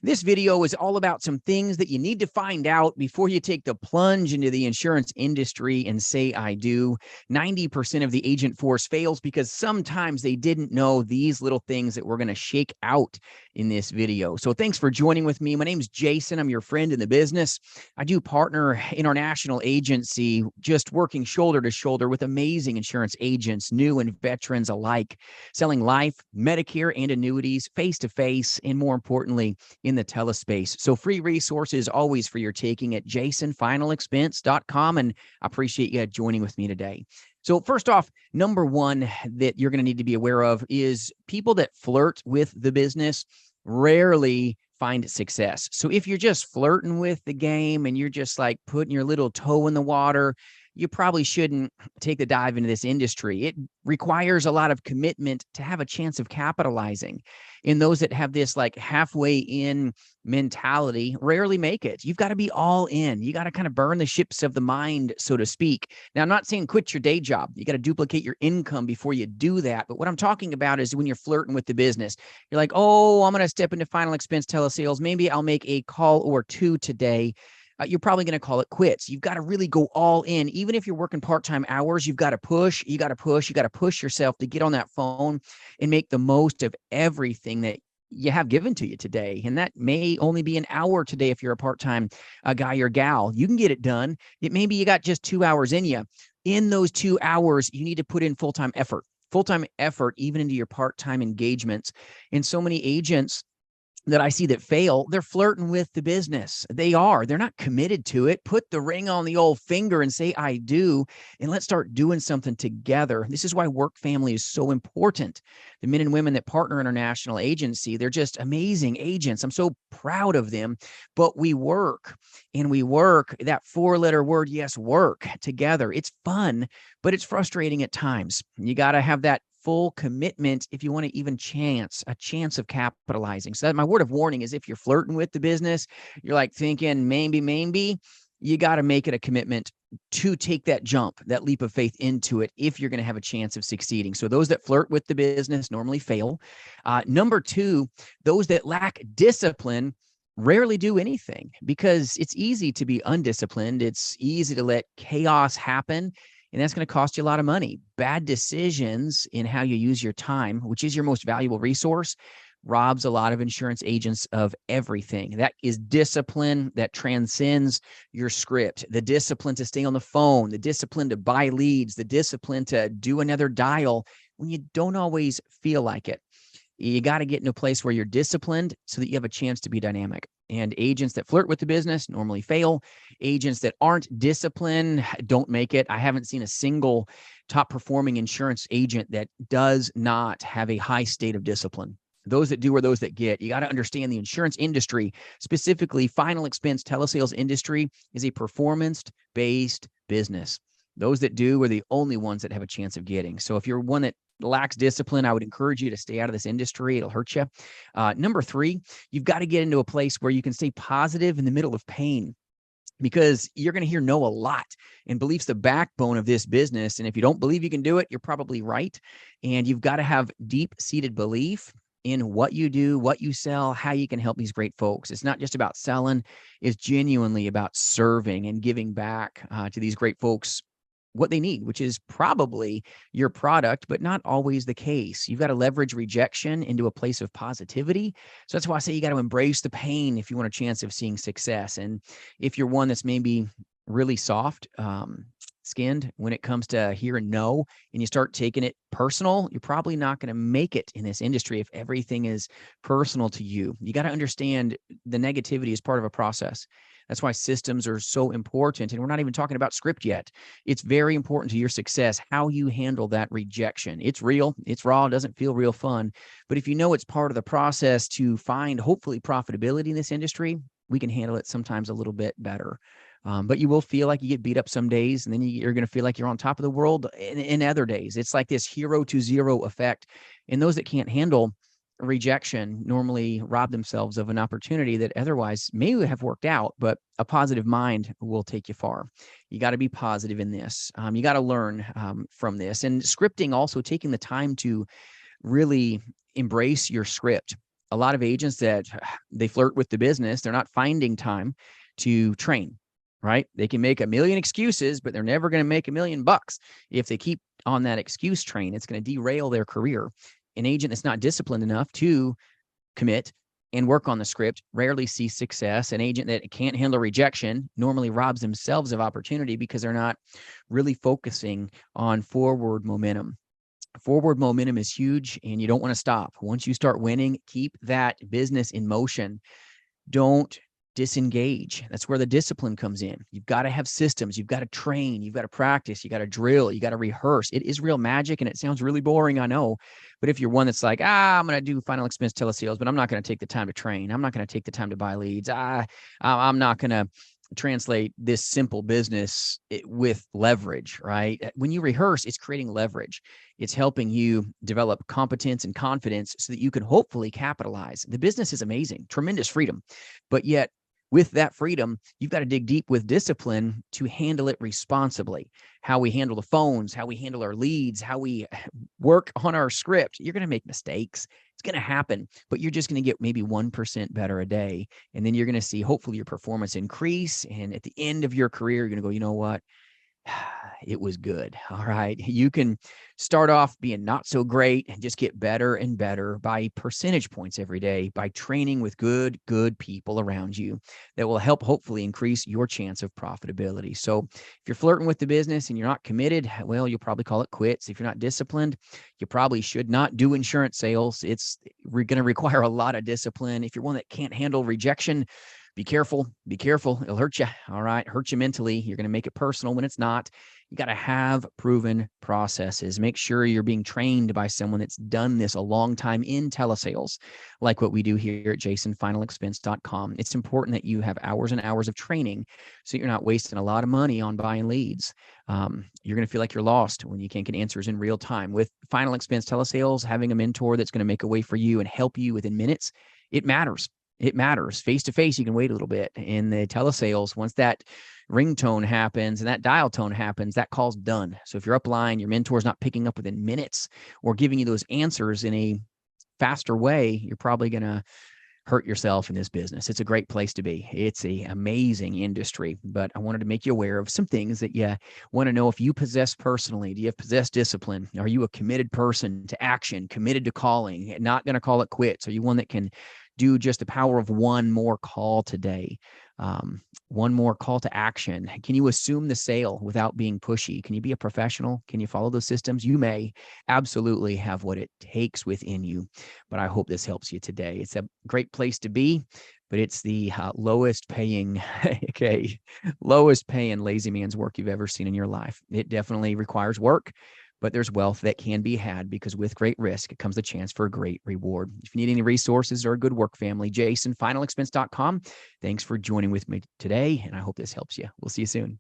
This video is all about some things that you need to find out before you take the plunge into the insurance industry and say, I do. 90% of the agent force fails because sometimes they didn't know these little things that we're going to shake out in this video. So thanks for joining with me. My name is Jason. I'm your friend in the business. I do partner in our national agency, just working shoulder to shoulder with amazing insurance agents, new and veterans alike, selling life, Medicare, and annuities face to face, and more importantly, in the telespace. So free resources always for your taking at jasonfinalexpense.com. And I appreciate you joining with me today. So first off, number one that you're going to need to be aware of is people that flirt with the business rarely find success. So if you're just flirting with the game and you're just like putting your little toe in the water, you probably shouldn't take the dive into this industry. It requires a lot of commitment to have a chance of capitalizing. And those that have this like halfway in mentality rarely make it. You've got to be all in. You got to kind of burn the ships of the mind, so to speak. Now, I'm not saying quit your day job. You got to duplicate your income before you do that. But what I'm talking about is when you're flirting with the business, you're like, oh, I'm going to step into final expense telesales. Maybe I'll make a call or two today. You're probably going to call it quits. You've got to really go all in. Even if you're working part-time hours, you've got to push, you got to push yourself to get on that phone and make the most of everything that you have given to you today. And that may only be an hour today if you're a part-time guy or gal. You can get it done. Maybe you got just 2 hours in you. In those 2 hours, you need to put in full-time effort even into your part-time engagements. And so many agents that I see that fail, they're flirting with the business. They're not committed to it. Put the ring on the old finger and say, I do, and let's start doing something together. This is why work family is so important. The men and women that partner in our national agency, they're just amazing agents. I'm so proud of them, but we work that 4-letter word, yes, work together. It's fun, but it's frustrating at times. You got to have that full commitment if you want to even a chance of capitalizing. So that my word of warning is if you're flirting with the business, you're like thinking maybe, you got to make it a commitment to take that jump, that leap of faith into it if you're going to have a chance of succeeding. So those that flirt with the business normally fail. Number two, those that lack discipline rarely do anything because it's easy to be undisciplined. It's easy to let chaos happen. And that's going to cost you a lot of money. Bad decisions in how you use your time, which is your most valuable resource, robs a lot of insurance agents of everything. That is discipline that transcends your script. The discipline to stay on the phone, the discipline to buy leads, the discipline to do another dial when you don't always feel like it. You got to get in a place where you're disciplined so that you have a chance to be dynamic. And agents that flirt with the business normally fail. Agents that aren't disciplined don't make it. I haven't seen a single top performing insurance agent that does not have a high state of discipline. Those that do are those that get. You got to understand the insurance industry, specifically final expense telesales industry, is a performance-based business. Those that do are the only ones that have a chance of getting. So if you're one that lacks discipline, I would encourage you to stay out of this industry. It'll hurt you. Number three, you've got to get into a place where you can stay positive in the middle of pain, because you're going to hear no a lot, and belief's the backbone of this business. And if you don't believe you can do it, you're probably right. And you've got to have deep-seated belief in what you do, what you sell, how you can help these great folks. It's not just about selling. It's genuinely about serving and giving back to these great folks what they need, which is probably your product, but not always the case. You've got to leverage rejection into a place of positivity. So that's why I say you got to embrace the pain if you want a chance of seeing success. And if you're one that's maybe really soft skinned when it comes to hear and no, and you start taking it personal, you're probably not going to make it in this industry if everything is personal to you. You got to understand the negativity is part of a process. That's why systems are so important. And we're not even talking about script yet. It's very important to your success, how you handle that rejection. It's real, it's raw, it doesn't feel real fun. But if you know it's part of the process to find, hopefully, profitability in this industry, we can handle it sometimes a little bit better. But you will feel like you get beat up some days, and then you're going to feel like you're on top of the world in other days. It's like this hero to zero effect. And those that can't handle rejection normally rob themselves of an opportunity that otherwise may have worked out, but a positive mind will take you far. You got to be positive in this. You got to learn from this. And scripting, also taking the time to really embrace your script. a lot of agents that they flirt with the business, they're not finding time to train, right? They can make a million excuses, but they're never going to make $1 million. If they keep on that excuse train, it's going to derail their career. An agent that's not disciplined enough to commit and work on the script rarely sees success. An agent that can't handle rejection normally robs themselves of opportunity because they're not really focusing on forward momentum. Forward momentum is huge, and you don't want to stop. Once you start winning, keep that business in motion. Don't disengage. That's where the discipline comes in. You've got to have systems. You've got to train. You've got to practice. You got to drill. You got to rehearse. It is real magic, and it sounds really boring, I know. But if you're one that's like, I'm going to do final expense telesales, but I'm not going to take the time to train. I'm not going to take the time to buy leads. I'm not going to translate this simple business with leverage, right? When you rehearse, it's creating leverage. It's helping you develop competence and confidence so that you can hopefully capitalize. The business is amazing, tremendous freedom, but yet with that freedom, you've got to dig deep with discipline to handle it responsibly. How we handle the phones, how we handle our leads, how we work on our script. You're going to make mistakes. It's going to happen, but you're just going to get maybe 1% better a day. And then you're going to see hopefully your performance increase. And at the end of your career, you're going to go, you know what? It was good. All right. You can start off being not so great and just get better and better by percentage points every day by training with good people around you that will help hopefully increase your chance of profitability. So if you're flirting with the business and you're not committed, well, you'll probably call it quits. If you're not disciplined, you probably should not do insurance sales. It's going to require a lot of discipline. If you're one that can't handle rejection, be careful. Be careful. It'll hurt you. All right. Hurt you mentally. You're going to make it personal when it's not. You got to have proven processes. Make sure you're being trained by someone that's done this a long time in telesales, like what we do here at jasonfinalexpense.com. It's important that you have hours and hours of training so you're not wasting a lot of money on buying leads. You're going to feel like you're lost when you can't get answers in real time. With Final Expense Telesales, having a mentor that's going to make a way for you and help you within minutes, it matters. It matters. Face to face, you can wait a little bit. In the telesales, once that ringtone happens and that dial tone happens, that call's done. So if you're upline, your mentor's not picking up within minutes or giving you those answers in a faster way, you're probably going to hurt yourself in this business. It's a great place to be. It's an amazing industry, but I wanted to make you aware of some things that you want to know if you possess personally. Do you possess discipline? Are you a committed person to action, committed to calling, not going to call it quits? Are you one that can do just the power of one more call today? One more call to action. Can you assume the sale without being pushy? Can you be a professional? Can you follow those systems? You may absolutely have what it takes within you, but I hope this helps you today. It's a great place to be, but it's the lowest paying, lowest paying lazy man's work you've ever seen in your life. It definitely requires work, but there's wealth that can be had because with great risk, it comes the chance for a great reward. If you need any resources or a good work family, jasonfinalexpense.com. Thanks for joining with me today, and I hope this helps you. We'll see you soon.